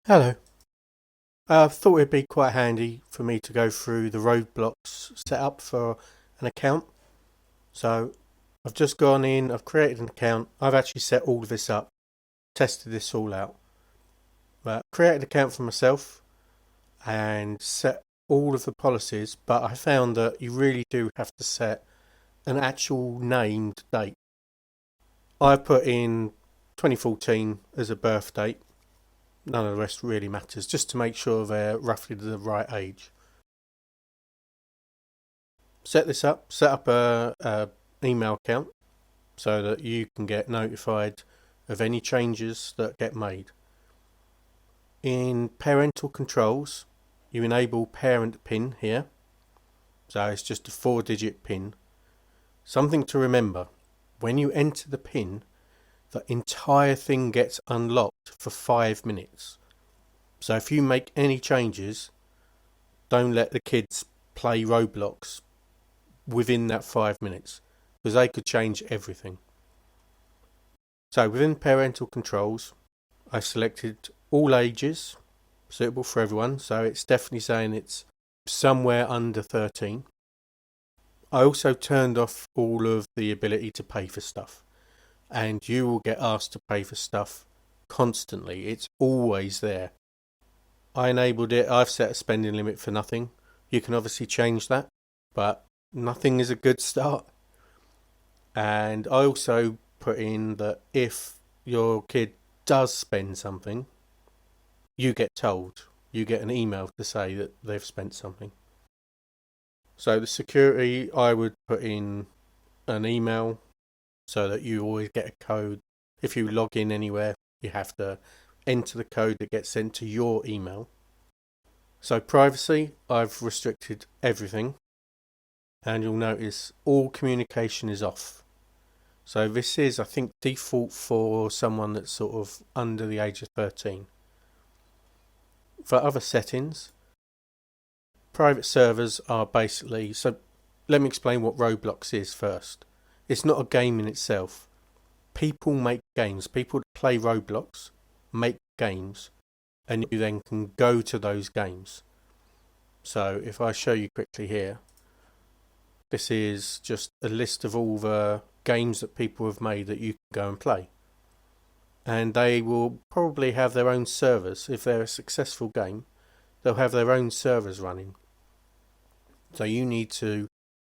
Hello. I thought it'd be quite handy for me to go through the Roblox setup for an account. So I've just gone in, I've created an account, I've actually set all of this up, tested this all out. But created an account for myself and set all of the policies, but I found that you really do have to set an actual named date. I've put in 2014 as a birth date. None of the rest really matters, just to make sure they're roughly the right age. Set this up, set up a email account so that you can get notified of any changes that get made. In parental controls, you enable parent pin here. So it's just a 4-digit pin. Something to remember, when you enter the pin, the entire thing gets unlocked for 5 minutes. So if you make any changes, don't let the kids play Roblox within that 5 minutes, because they could change everything. So within parental controls, I selected all ages, suitable for everyone, so it's definitely saying it's somewhere under 13. I also turned off all of the ability to pay for stuff, and you will get asked to pay for stuff constantly. It's always there. I enabled it. I've set a spending limit for nothing. You can obviously change that, but nothing is a good start. And I also put in that if your kid does spend something, you get told. You get an email to say that they've spent something. So the security, I would put in an email so that you always get a code. If you log in anywhere, you have to enter the code that gets sent to your email. So privacy, I've restricted everything. And you'll notice all communication is off. So this is, I think, default for someone that's sort of under the age of 13. For other settings, private servers are basically, so let me explain what Roblox is first. It's not a game in itself. People make games. People that play Roblox make games, and you then can go to those games. So if I show you quickly here, this is just a list of all the games that people have made that you can go and play. And they will probably have their own servers. If they're a successful game, they'll have their own servers running. So you need to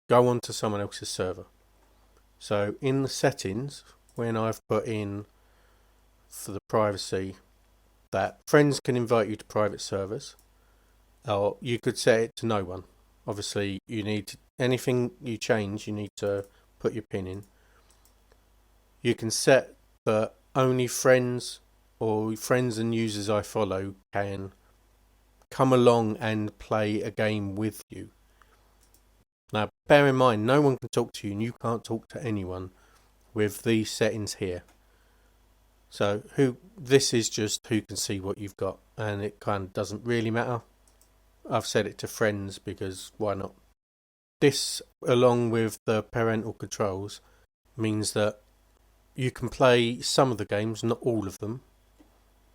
go onto someone else's server. So in the settings, when I've put in for the privacy that friends can invite you to private servers, or you could set it to no one. Obviously, you need to, anything you change, you need to put your pin in. You can set that only friends or friends and users I follow can come along and play a game with you. Now, bear in mind, no one can talk to you and you can't talk to anyone with these settings here. So this is just who can see what you've got, and it kind of doesn't really matter. I've set it to friends because why not? This, along with the parental controls, means that you can play some of the games, not all of them.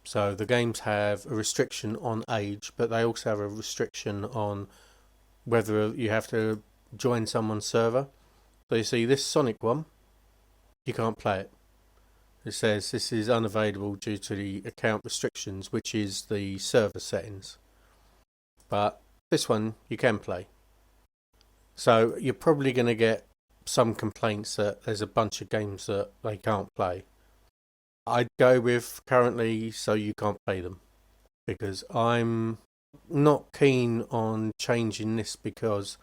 So the games have a restriction on age, but they also have a restriction on whether you have to join someone's server. So you see this Sonic one, you can't play it. It says this is unavailable due to the account restrictions, which is the server settings. But this one you can play. So you're probably going to get some complaints that there's a bunch of games that they can't play. I'd go with currently so you can't play them, because I'm not keen on changing this because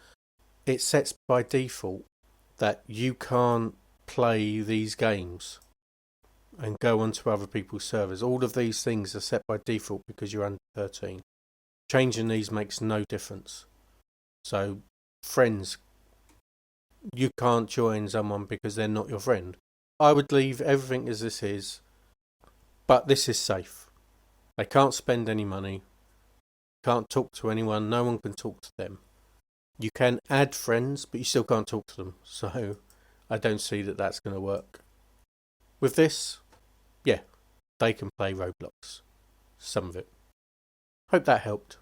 it sets by default that you can't play these games and go onto other people's servers. All of these things are set by default because you're under 13. Changing these makes no difference. So friends, you can't join someone because they're not your friend. I would leave everything as this is, but this is safe. They can't spend any money, can't talk to anyone, no one can talk to them. You can add friends, but you still can't talk to them, so I don't see that that's going to work. With this, yeah, they can play Roblox. Some of it. Hope that helped.